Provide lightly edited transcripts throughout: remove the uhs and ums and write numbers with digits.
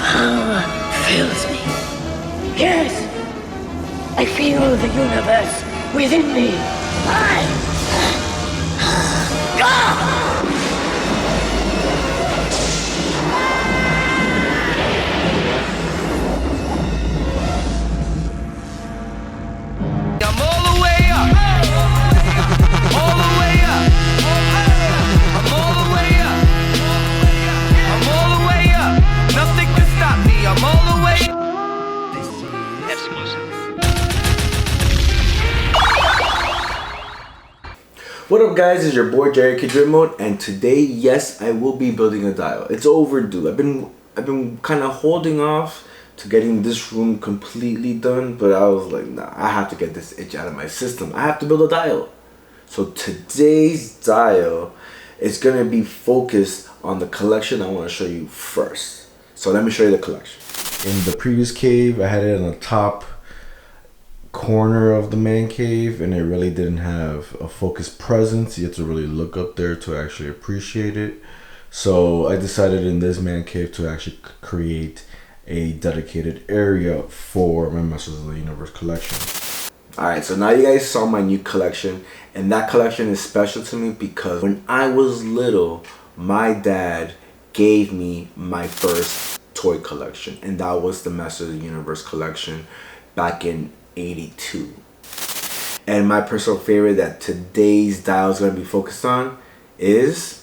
Power fills me. Yes, I feel the universe within me. I'm all the way up. All the way up. I'm all the way up. I'm all the way up. Nothing can stop me. I'm all the way up. Exclusive. What up guys, it's your boy Jerry Dripmode, and today, yes, I will be building a dial. It's overdue. I've been kind of holding off to getting this room completely done, but I was like, nah, I have to get this itch out of my system. I have to build a dial. So today's dial is gonna be focused on the collection I want to show you first. So let me show you the collection. In the previous cave, I had it on the top corner of the man cave, and it really didn't have a focused presence. You have to really look up there to actually appreciate it. So I decided in this man cave to actually create a dedicated area for my Masters of the Universe collection. Alright, so now you guys saw my new collection, and that collection is special to me because when I was little, my dad gave me my first toy collection, and that was the Masters of the Universe collection back in '82. And my personal favorite that today's dial is going to be focused on is,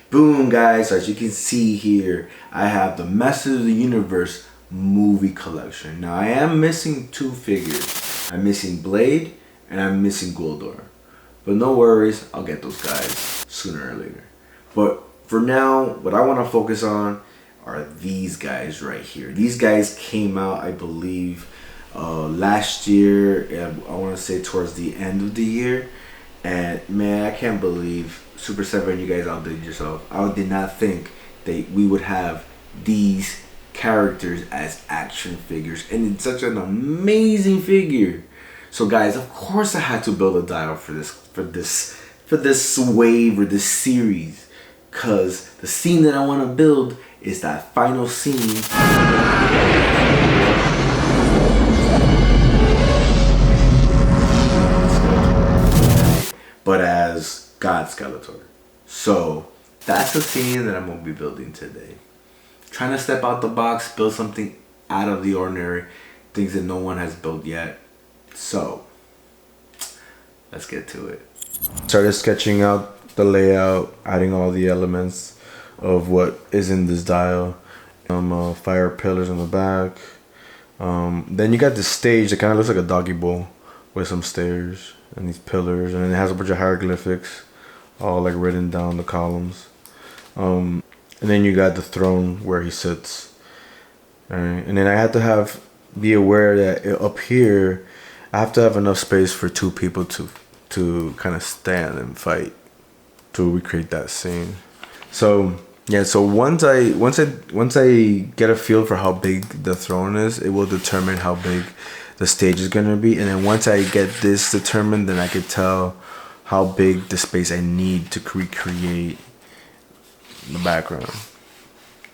boom guys, as you can see here, I have the Masters of the Universe movie collection. Now I am missing two figures. I'm missing Blade and I'm missing Goldor. But no worries, I'll get those guys sooner or later. But for now, what I want to focus on are these guys right here. These guys came out, I believe, last year. I want to say towards the end of the year. And man, I can't believe Super 7, you guys outdid yourself. I did not think that we would have these characters as action figures, and it's such an amazing figure. So guys, of course I had to build a dial for this wave or this series, cause the scene that I want to build is that final scene but as God Skeletor. So that's the scene that I'm gonna be building today. Trying to step out the box, build something out of the ordinary, things that no one has built yet. So let's get to it. Started sketching out the layout, adding all the elements of what is in this dial. Fire pillars in the back. Then you got this stage that kind of looks like a doggy bowl with some stairs and these pillars, and then it has a bunch of hieroglyphics all like written down the columns. And then you got the throne where he sits. Alright, and then I had to be aware that up here I have to have enough space for two people to kind of stand and fight to recreate that scene. So yeah, so once I get a feel for how big the throne is, it will determine how big the stage is gonna be, and then once I get this determined, then I could tell how big the space I need to recreate the background.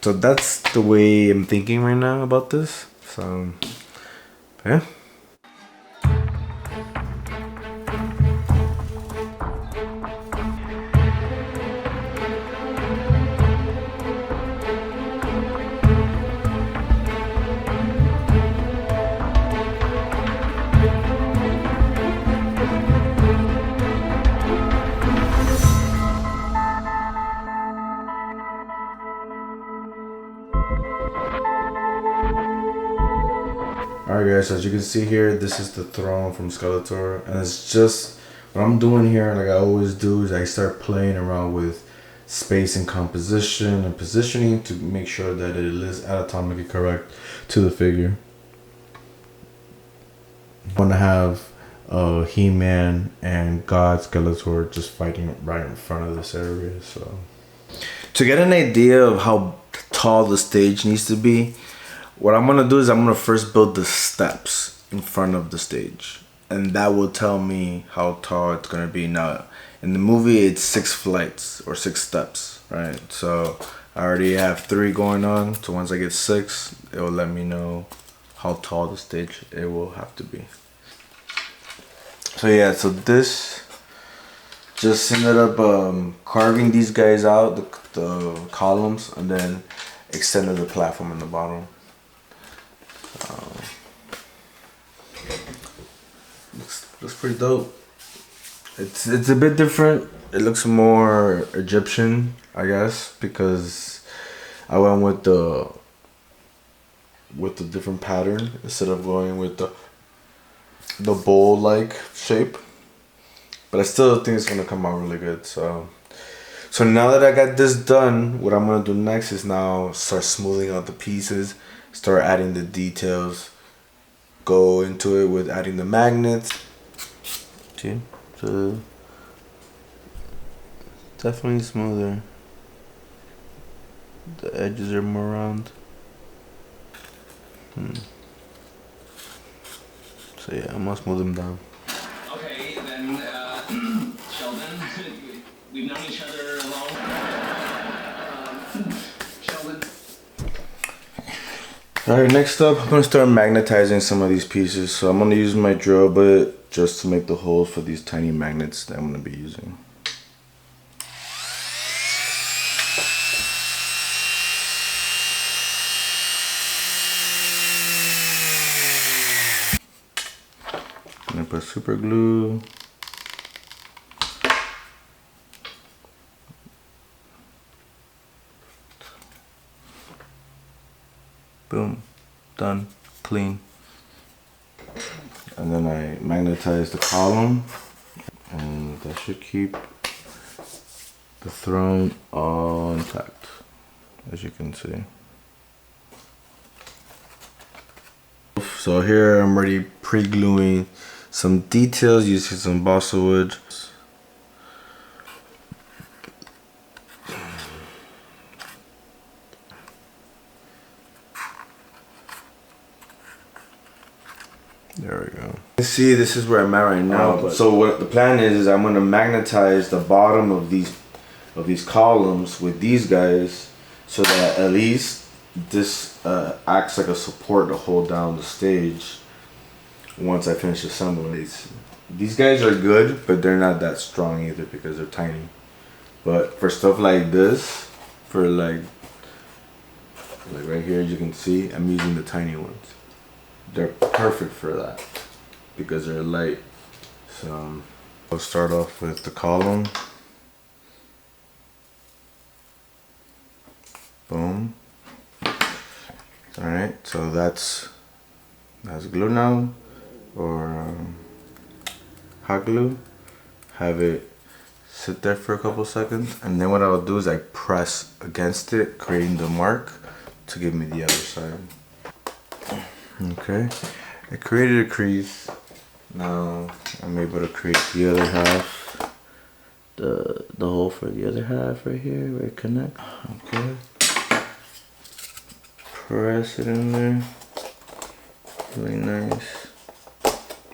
So that's the way I'm thinking right now about this. So yeah. Alright guys, so as you can see here, this is the throne from Skeletor, and it's just what I'm doing here, like I always do, is I start playing around with space and composition and positioning to make sure that it is anatomically correct to the figure. I want to have He-Man and God Skeletor just fighting right in front of this area. So to get an idea of how tall the stage needs to be, what I'm gonna do is I'm gonna first build the steps in front of the stage, and that will tell me how tall it's gonna be. Now in the movie it's 6 flights or 6 steps, right? So I already have 3 going on, so once I get 6, it will let me know how tall the stage it will have to be. So yeah, so this just ended up carving these guys out, the columns, and then extended the platform in the bottom. Looks pretty dope. It's a bit different. It looks more Egyptian, I guess, because I went with the different pattern instead of going with the bowl-like shape. But I still think it's gonna come out really good. So now that I got this done, what I'm gonna do next is now start smoothing out the pieces, start adding the details, go into it with adding the magnets. See? So definitely smoother. The edges are more round. So yeah, I'm gonna smooth them down. Okay, then Sheldon, we've known each other long. Sheldon. Alright, next up, I'm gonna start magnetizing some of these pieces. So I'm gonna use my drill bit just to make the holes for these tiny magnets that I'm gonna be using. I'm gonna put super glue. Boom, done, clean. And then I magnetize the column, and that should keep the throne all intact, as you can see. So here I'm already pre-gluing some details using some balsa wood. There we go. You see, this is where I'm at right now. So what the plan is I'm gonna magnetize the bottom of these columns with these guys, so that at least this acts like a support to hold down the stage once I finish assembling these. These guys are good, but they're not that strong either because they're tiny. But for stuff like this, for like right here, as you can see, I'm using the tiny ones. They're perfect for that because they're light. So I'll start off with the column. Boom. Alright, so that's glue now, or hot glue. Have it sit there for a couple seconds, and then what I'll do is I press against it, creating the mark to give me the other side. Okay, I created a crease. Now I'm able to create the other half, the hole for the other half right here where it connects. Okay, press it in there, really nice,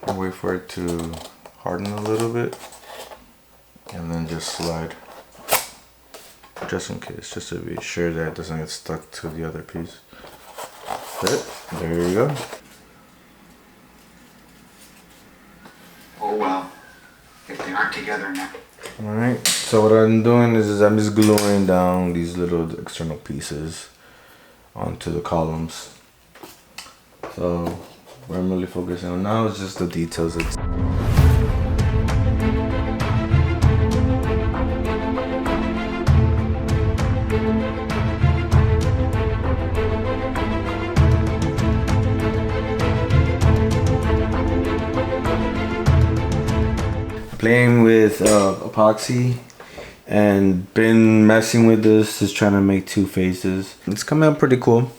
and wait for it to harden a little bit, and then just slide, just in case, just to be sure that it doesn't get stuck to the other piece. There you go. Oh well, if they aren't together now. Alright, so what I'm doing is I'm just gluing down these little external pieces onto the columns. So what I'm really focusing on now is just the details. Playing with epoxy and been messing with this, just trying to make 2 faces. It's coming out pretty cool.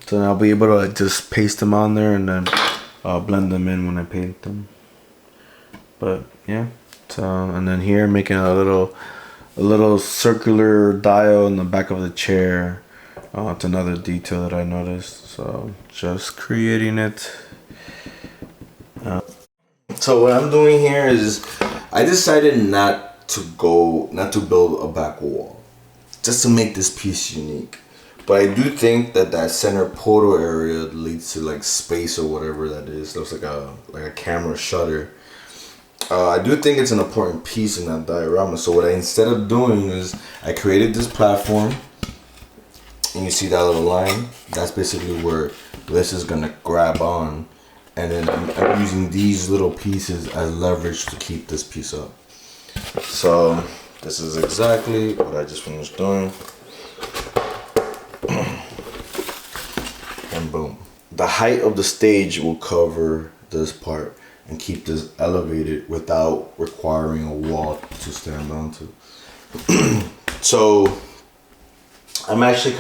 So I'll be able to just paste them on there and then blend them in when I paint them. But yeah, so and then here making a little circular dial in the back of the chair. It's another detail that I noticed. So just creating it. So what I'm doing here is I decided not to build a back wall. just to make this piece unique. But I do think that that center photo area leads to like space or whatever that is. Looks like a camera shutter. I do think it's an important piece in that diorama. So what I instead of doing is I created this platform, and you see that little line. That's basically where this is gonna grab on, and then I'm using these little pieces as leverage to keep this piece up. So this is exactly what I just finished doing. And boom. The height of the stage will cover this part and keep this elevated without requiring a wall to stand onto. So I'm actually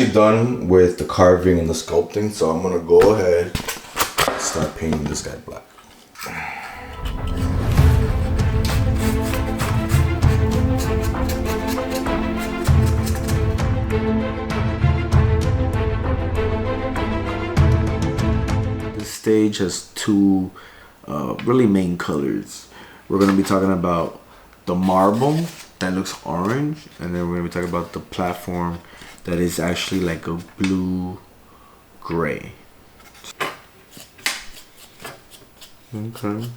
done with the carving and the sculpting, so I'm gonna go ahead and start painting this guy black. Stage has two really main colors. We're going to be talking about the marble that looks orange, and then we're going to be talking about the platform that is actually like a blue gray. Okay.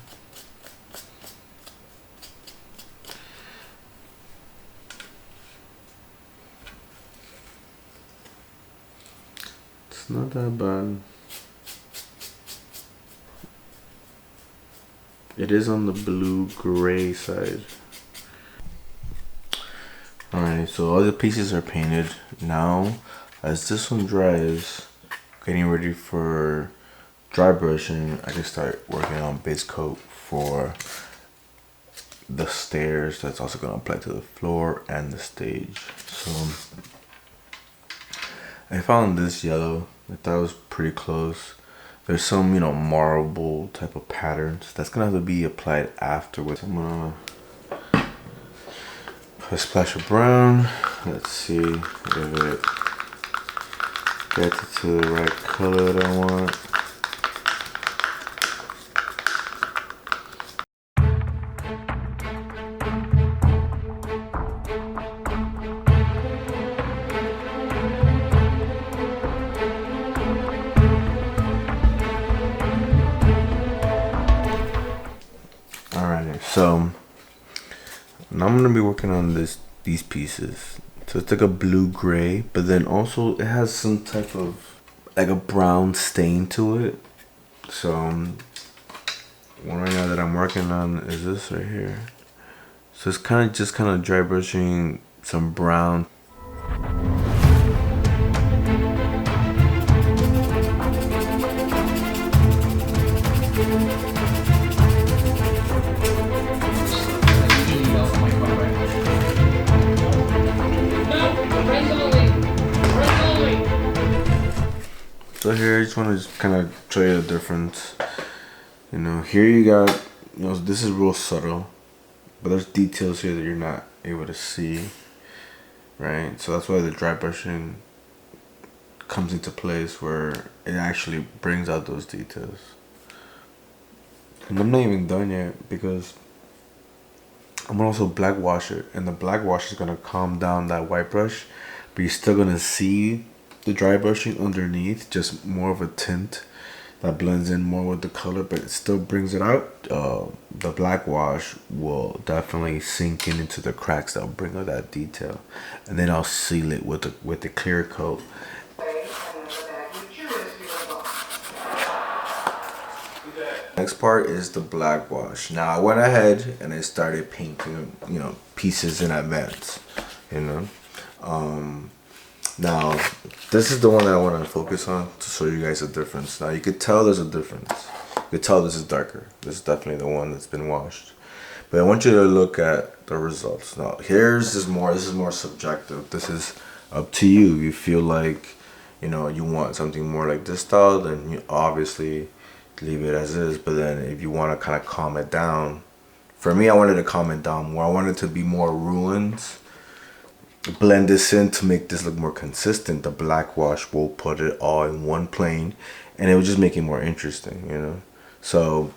It's not that bad. It is on the blue-gray side. Alright, so all the pieces are painted. Now, as this one dries, getting ready for dry brushing, I can start working on base coat for the stairs. That's also going to apply to the floor and the stage. So, I found this yellow. I thought it was pretty close. There's some, you know, marble type of patterns that's gonna have to be applied afterwards. I'm gonna put a splash of brown. Let's see if it gets it to the right color that I want. So now I'm gonna be working on these pieces. So it's like a blue gray, but then also it has some type of like a brown stain to it. So one right now that I'm working on is this right here. So it's kind of dry brushing some brown. So here I just want to kind of show you the difference. You know, here you got, you know, this is real subtle, but there's details here that you're not able to see, right? So that's why the dry brushing comes into place, where it actually brings out those details. And I'm not even done yet, because I'm gonna also black wash it, and the black wash is gonna calm down that white brush, but you're still gonna see the dry brushing underneath, just more of a tint that blends in more with the color, but it still brings it out. The black wash will definitely sink into the cracks that will bring out that detail, and then I'll seal it with the clear coat. Next part is the black wash. Now I went ahead and I started painting, you know, pieces in advance, you know. Now this is the one that I want to focus on to show you guys the difference. Now you could tell there's a difference. You could tell this is darker. This is definitely the one that's been washed. But I want you to look at the results. Now this is more subjective. This is up to you. You feel like, you know, you want something more like this style, then you obviously leave it as is. But then if you want to kind of calm it down, for me, I wanted to calm it down more. I wanted it to be more ruins. Blend this in to make this look more consistent. The black wash will put it all in one plane, and it will just make it more interesting, you know. So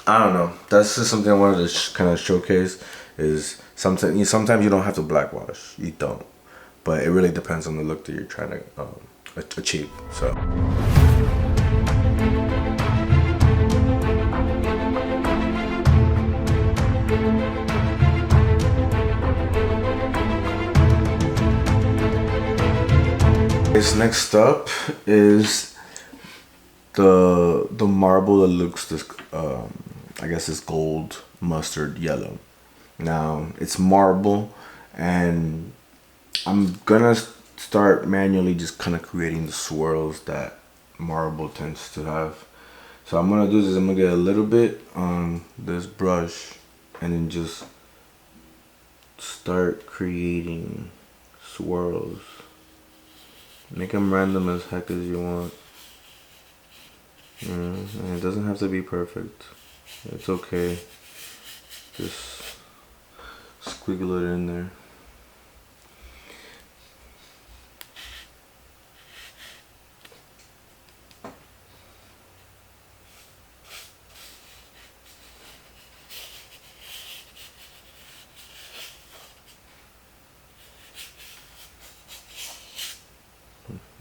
I don't know, that's just something I wanted to kind of showcase, is Sometimes you don't have to blackwash. You don't. But it really depends on the look that you're trying to achieve. So. Next up is the marble that looks this I guess it's gold mustard yellow. Now it's marble, and I'm gonna start manually just kind of creating the swirls that marble tends to have. So I'm gonna do this. I'm gonna get a little bit on this brush and then just start creating swirls. Make them random as heck as you want. And it doesn't have to be perfect. It's okay. Just squiggle it in there.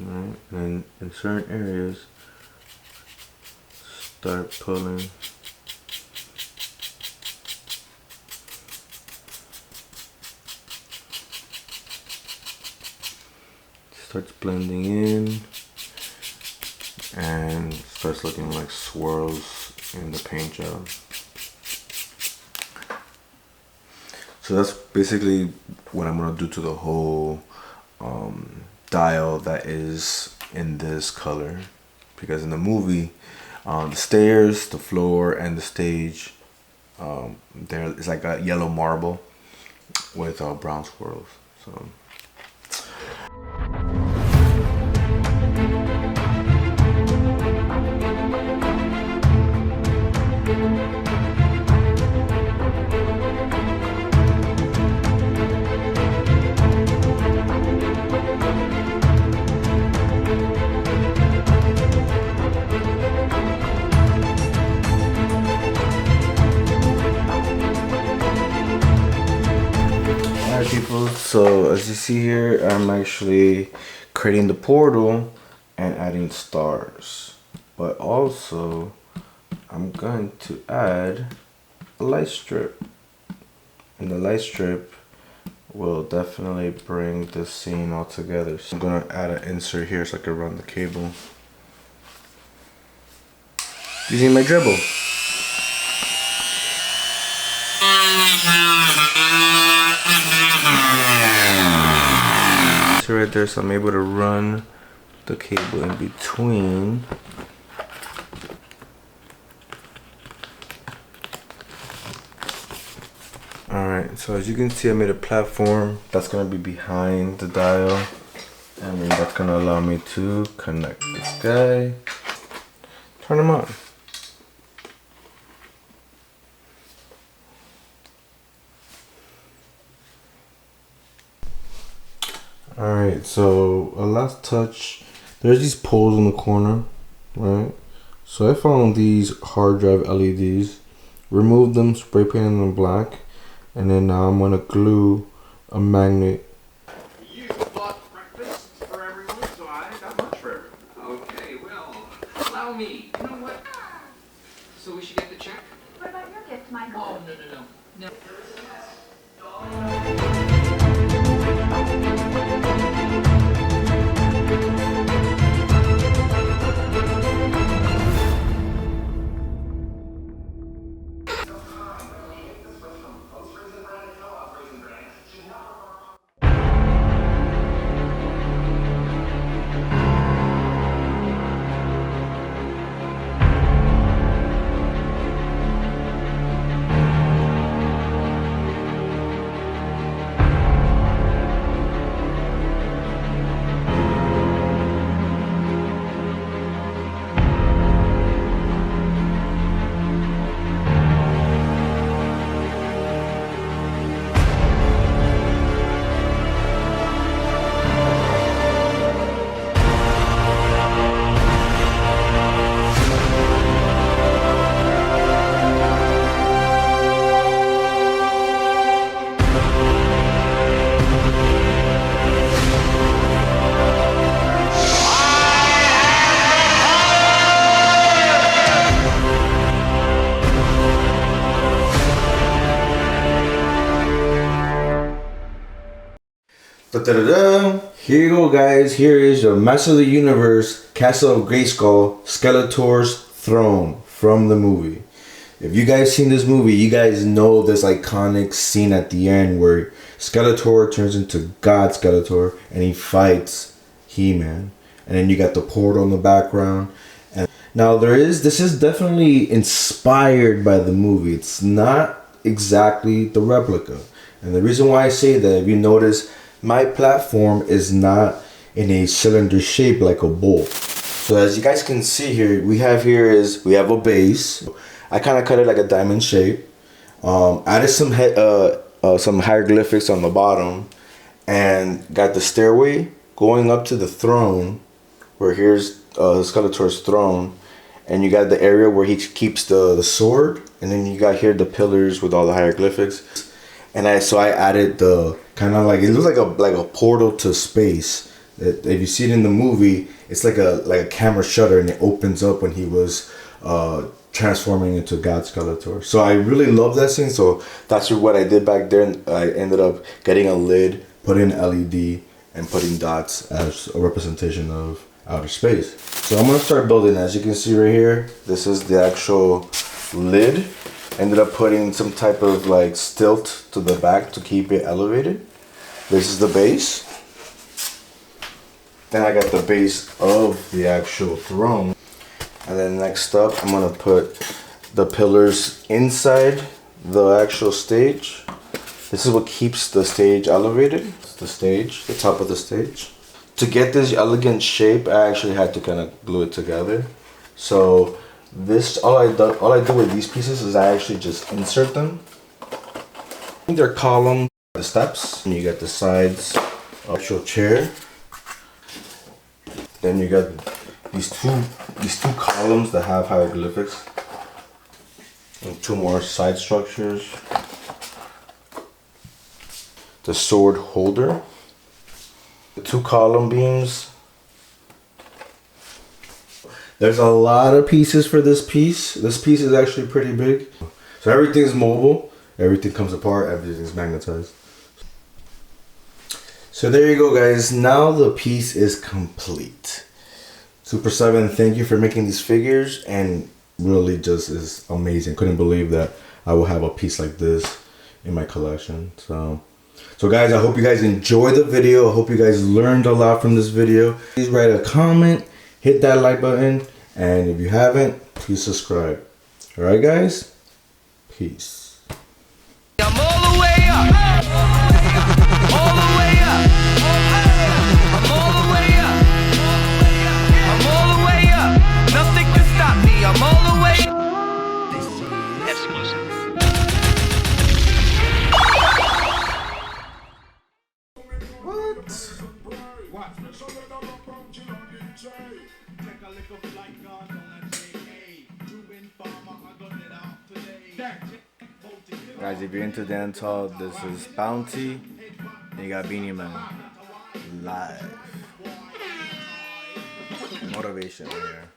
Alright, and in certain areas, start pulling. Starts blending in and starts looking like swirls in the paint job. So that's basically what I'm gonna do to the whole dial that is in this color, because in the movie the stairs, the floor, and the stage, there is like a yellow marble with brown swirls. So people, so as you see here, I'm actually creating the portal and adding stars, but also I'm going to add a light strip, and the light strip will definitely bring this scene all together. So I'm going to add an insert here so I can run the cable using my dribble. Right there, so I'm able to run the cable in between. Alright, so as you can see, I made a platform that's going to be behind the dial, and then that's going to allow me to connect this guy, turn him on. Alright, so a last touch, there's these poles in the corner, right? So I found these hard drive LEDs, removed them, spray painted them black, and then now I'm going to glue a magnet. You bought breakfast for everyone, so I got lunch for everyone. Okay, well, allow me. You know what? So we should get the check? What about your gift, Michael? Oh, no. Da-da-da-da. Here you go, guys. Here is your Master of the Universe Castle of Greyskull Skeletor's throne from the movie. If you guys seen this movie, you guys know this iconic scene at the end where Skeletor turns into God Skeletor and he fights He-Man. And then you got the portal in the background. And now this is definitely inspired by the movie. It's not exactly the replica. And the reason why I say that, if you notice, my platform is not in a cylinder shape like a bowl. So as you guys can see here, we have a base. I kind of cut it like a diamond shape. Added some hieroglyphics on the bottom, and got the stairway going up to the throne, where here's Skeletor's throne, and you got the area where he keeps the sword, and then you got here the pillars with all the hieroglyphics. And I added the kind of like, it looks like a portal to space. If you see it in the movie, it's like a camera shutter, and it opens up when he was transforming into God Skeletor. So I really love that scene. So that's what I did back there. I ended up getting a lid, putting LED, and putting dots as a representation of outer space. So I'm gonna start building. As you can see right here, this is the actual lid. Ended up putting some type of like stilt to the back to keep it elevated. This is the base. Then I got the base of the actual throne. And then next up, I'm gonna put the pillars inside the actual stage. This is what keeps the stage elevated. It's the stage, the top of the stage. To get this elegant shape, I actually had to kind of glue it together. So all I do with these pieces is I actually just insert them. They're columns, the steps, and you got the sides, actual chair. Then you got these two columns that have hieroglyphics, and two more side structures. The sword holder, the two column beams. There's a lot of pieces for this piece. This piece is actually pretty big. So everything's mobile, everything comes apart, everything's magnetized. So there you go, guys. Now the piece is complete. Super 7, thank you for making these figures, and really just is amazing. Couldn't believe that I will have a piece like this in my collection. So guys, I hope you guys enjoyed the video. I hope you guys learned a lot from this video. Please write a comment, hit that like button, and if you haven't, please subscribe. All right, guys? Peace. I'm all the way up. All the way up. I'm all the way up. I'm all the way up. Nothing can stop me. I'm all the way up. Exclusive. Guys, if you're into dancehall, this is Bounty, and you got Beanie Man live. Motivation here.